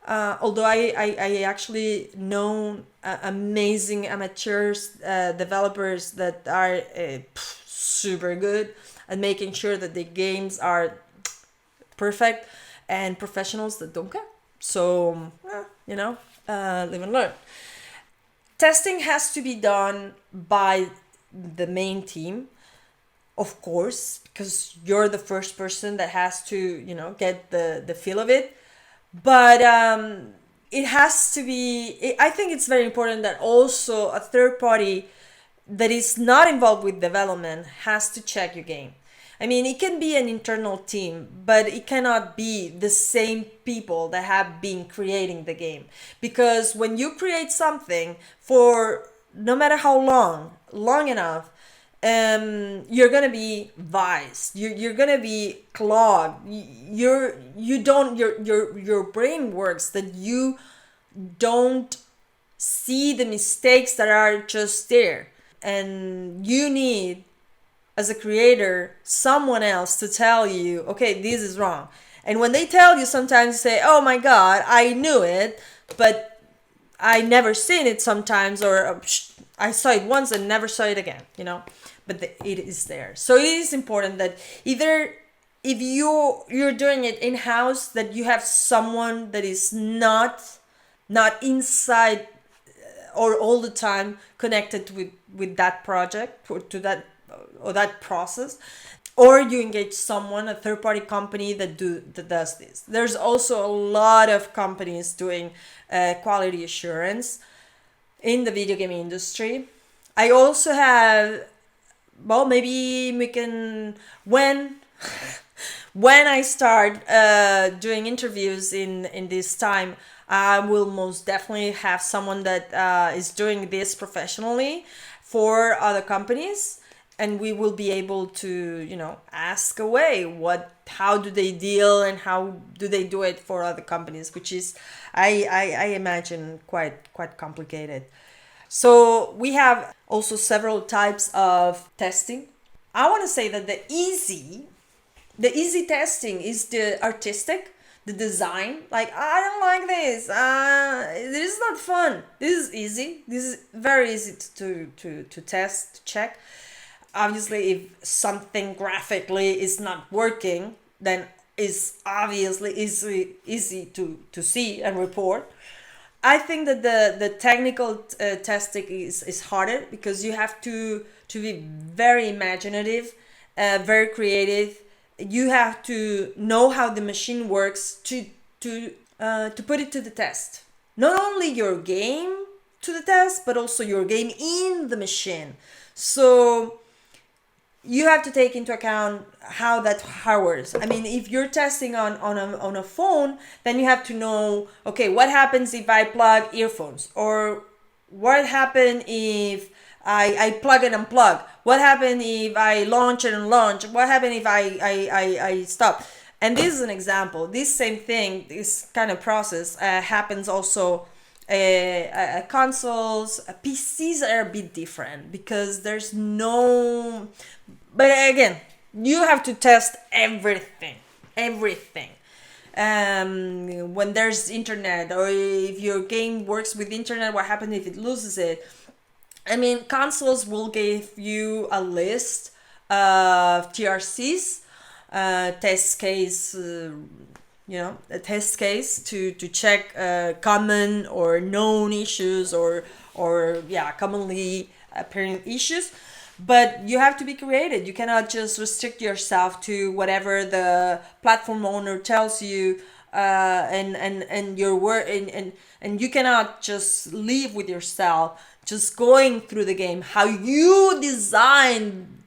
Although I actually know amazing amateurs, developers that are super good at making sure that the games are perfect, and professionals that don't care. So, live and learn. Testing has to be done by the main team, of course, because you're the first person that has to, get the feel of it. But it has to be, I think it's very important that also a third party that is not involved with development has to check your game. I mean, it can be an internal team, but it cannot be the same people that have been creating the game. Because when you create something for no matter how long enough, you're gonna be viced. You're gonna be clogged. Your brain works that you don't see the mistakes that are just there, and you need, as a creator, someone else to tell you, okay, this is wrong. And when they tell you, sometimes you say, oh my god, I knew it, but I never seen it sometimes, or I saw it once and never saw it again, but it is there. So it is important that either, if you're doing it in-house, that you have someone that is not inside or all the time connected with that project, or to that or that process, or you engage someone, a third-party company that does this. There's also a lot of companies doing quality assurance in the video game industry. I also have, well, maybe we can, when I start doing interviews in this time, I will most definitely have someone that is doing this professionally for other companies, and we will be able to, ask away how do they deal and how do they do it for other companies, which is, I imagine, quite complicated. So we have also several types of testing. I want to say that the easy testing is the artistic, the design. Like, I don't like this. This is not fun. This is easy. This is very easy to test, to check. Obviously, if something graphically is not working, then it's obviously easy to see and report. I think that the technical testing is harder, because you have to be very imaginative, very creative. You have to know how the machine works to put it to the test. Not only your game to the test, but also your game in the machine. So you have to take into account how that works. I mean, if you're testing on a phone, then you have to know, okay, what happens if I plug earphones? Or what happens if I plug and unplug? What happens if I launch and unlaunch? What happens if I stop? And this is an example. This same thing, this kind of process happens also consoles. PCs are a bit different, because there's no, but again, you have to test everything. When there's internet, or if your game works with internet, what happens if it loses it? I mean, consoles will give you a list of TRCs, test case, a test case to check common or known issues, or commonly apparent issues. But you have to be creative. You cannot just restrict yourself to whatever the platform owner tells you, and your work, and you cannot just live with yourself, just going through the game how you design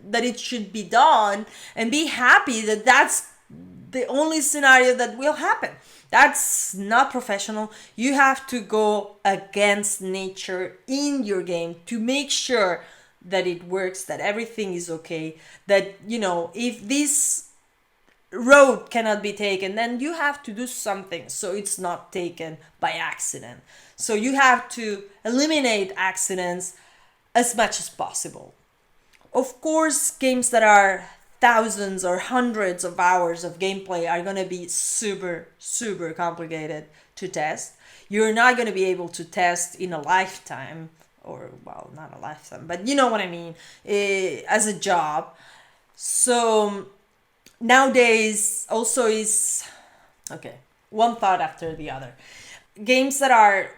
that it should be done, and be happy that that's the only scenario that will happen. That's not professional. You have to go against nature in your game to make sure that it works, that everything is okay, that, if this road cannot be taken, then you have to do something so it's not taken by accident. So you have to eliminate accidents as much as possible. Of course, games that are thousands or hundreds of hours of gameplay are going to be super, super complicated to test. You're not going to be able to test in a lifetime, or, well, not a lifetime, but you know what I mean, as a job. So nowadays also is, okay, one thought after the other. Games that are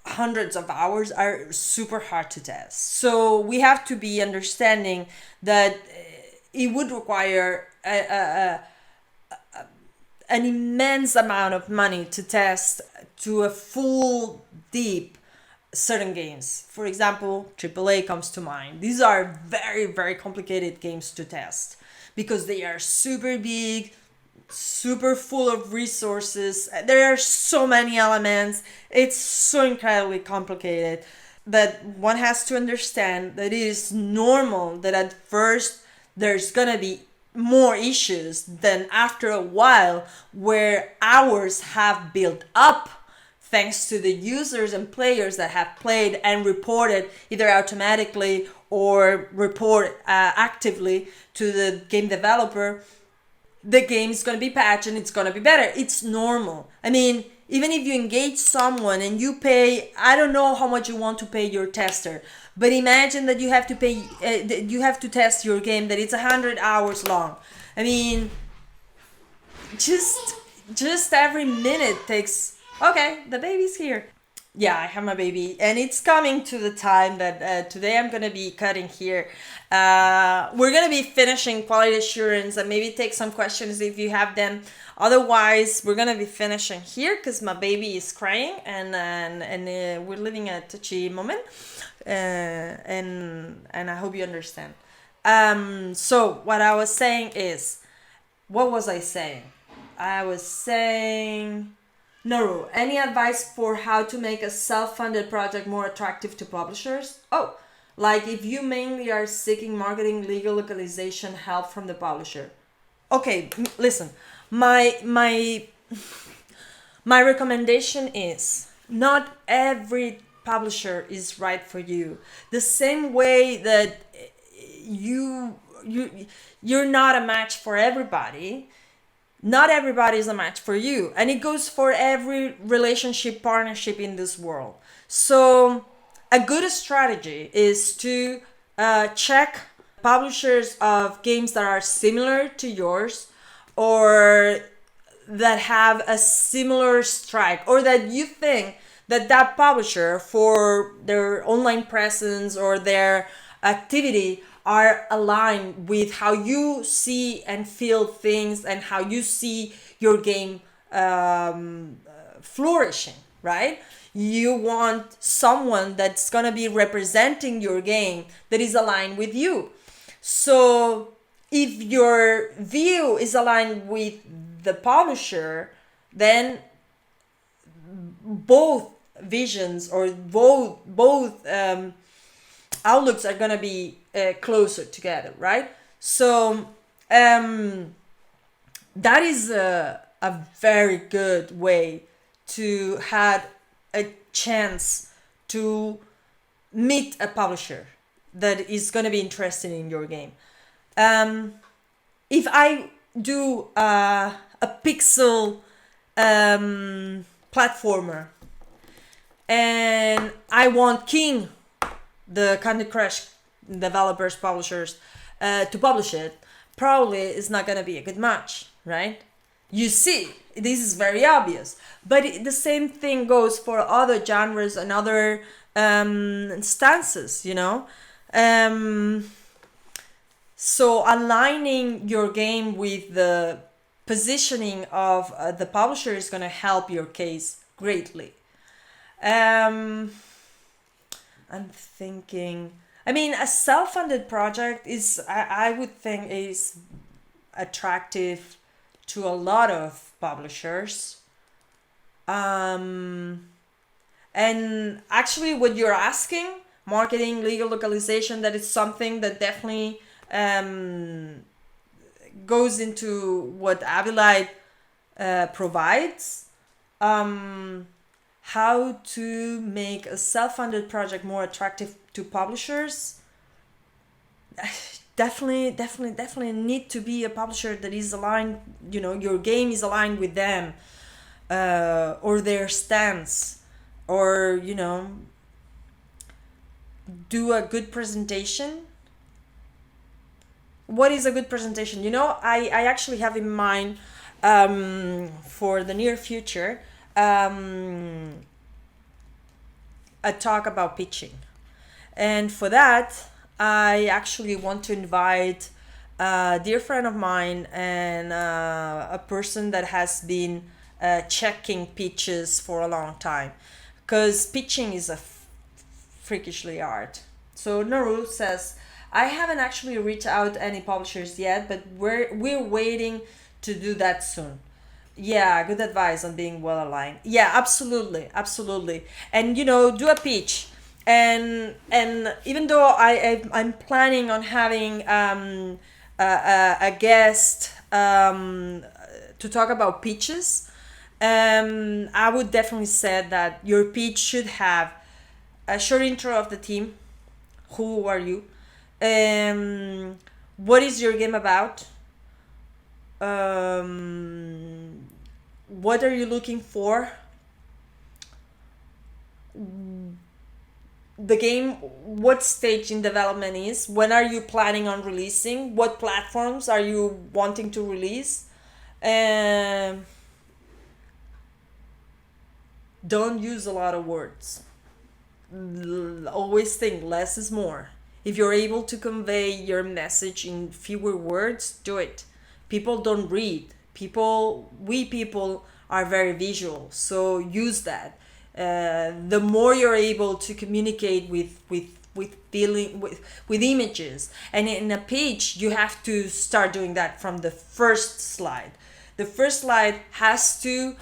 hundreds of hours are super hard to test. So we have to be understanding that it would require an immense amount of money to test to a full deep certain games. For example, AAA comes to mind. These are very, very complicated games to test, because they are super big, super full of resources. There are so many elements. It's so incredibly complicated that one has to understand that it is normal that at first there's gonna be more issues than after a while, where hours have built up thanks to the users and players that have played and reported either automatically or report actively to the game developer. The game is going to be patched and it's going to be better. It's normal. I mean, even if you engage someone and you pay, I don't know how much you want to pay your tester, but imagine that you have to pay, you have to test your game that it's 100 hours long. I mean, just every minute takes. Okay, the baby's here. Yeah, I have my baby, and it's coming to the time that today I'm gonna be cutting here. We're gonna be finishing quality assurance, and maybe take some questions if you have them. Otherwise, we're gonna be finishing here because my baby is crying, and we're living a touchy moment, and I hope you understand. So what I was saying is, what was I saying? I was saying. No, any advice for how to make a self-funded project more attractive to publishers? Oh, Like if you mainly are seeking marketing, legal, localization help from the publisher. Okay, listen. My recommendation is not every publisher is right for you. The same way that you you you're not a match for everybody. Not everybody is a match for you, and it goes for every relationship partnership in this world. So a good strategy is to check publishers of games that are similar to yours, or that have a similar strike, or that you think that that publisher for their online presence or their activity are aligned with how you see and feel things and how you see your game flourishing, right? You want someone that's gonna be representing your game that is aligned with you. So if your view is aligned with the publisher, then both visions or both outlooks are gonna be closer together, right? So that is a very good way to have a chance to meet a publisher that is gonna be interested in your game. If I do a pixel platformer and I want King, the Candy Crush developers, publishers, to publish it, probably it's not gonna be a good match, right? You see, this is very obvious. But the same thing goes for other genres and other stances, you know? So aligning your game with the positioning of the publisher is going to help your case greatly. I'm thinking, I mean, a self-funded project is, I would think, is attractive to a lot of publishers. And actually, what you're asking, marketing, legal, localization, that is something that definitely goes into what Abilite provides. How to make a self-funded project more attractive to publishers. Definitely need to be a publisher that is aligned, you know, your game is aligned with them, or their stance, or, you know, do a good presentation. What is a good presentation? You know, I actually have in mind for the near future a talk about pitching. And for that, I actually want to invite a dear friend of mine and a person that has been checking pitches for a long time. Because pitching is a freakishly art. So Naru says, I haven't actually reached out any publishers yet, but we're waiting to do that soon. Yeah, good advice on being well aligned. Yeah, absolutely. And you know, do a pitch. And even though I'm planning on having a guest to talk about pitches, I would definitely say that your pitch should have a short intro of the team. Who are you? What is your game about? What are you looking for? The game, what stage in development is? When are you planning on releasing? What platforms are you wanting to release? Don't use a lot of words. Always think less is more. If you're able to convey your message in fewer words, do it. People don't read. We people are very visual, so use that. The more you're able to communicate with feeling, with images, and in a pitch, you have to start doing that from the first slide. The first slide has to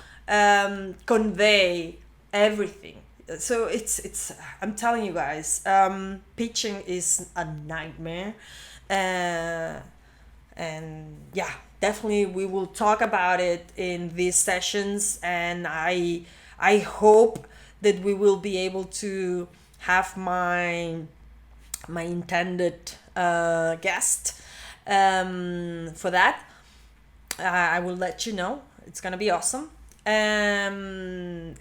convey everything. so it's I'm telling you guys, pitching is a nightmare. uh, and yeah, definitely we will talk about it in these sessions, and I hope that we will be able to have my intended guest for that. I will let you know. It's gonna be awesome. And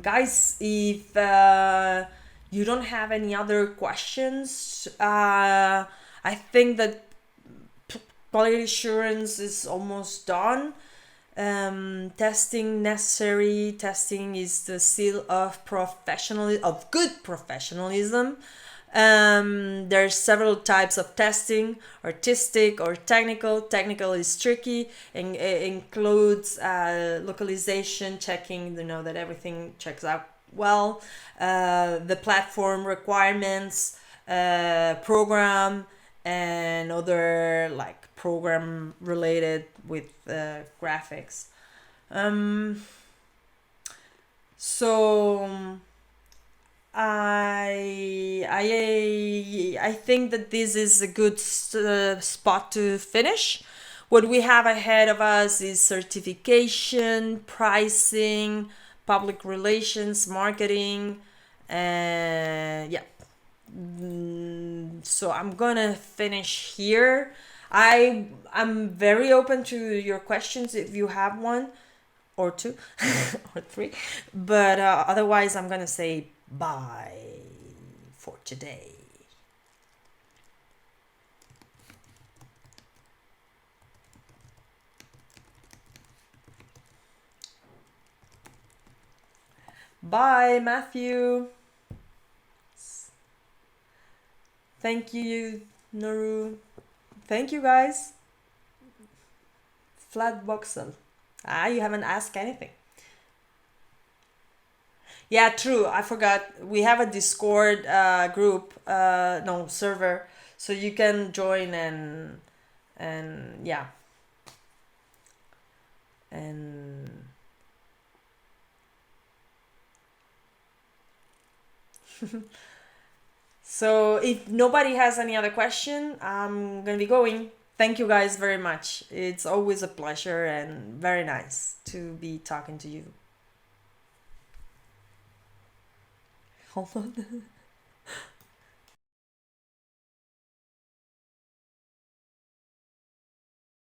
guys, if you don't have any other questions, I think that quality assurance is almost done. Testing necessary. Testing is the seal of of good professionalism. There's several types of testing: artistic or technical. Technical is tricky and it includes localization, checking, that everything checks out well, the platform requirements, program, and other like program related with graphics. Um, so I think that this is a good spot to finish. What we have ahead of us is certification, pricing, public relations, marketing, and yeah. So I'm gonna finish here. I'm very open to your questions if you have one or two or three, but otherwise I'm gonna say bye for today. Bye, Matthew. Thank you, Naru. Thank you, guys. Flat voxel. You haven't asked anything. Yeah, true. I forgot. We have a Discord group, no server, so you can join and yeah, and so if nobody has any other question, I'm gonna be going. Thank you guys very much. It's always a pleasure and very nice to be talking to you. Hold on.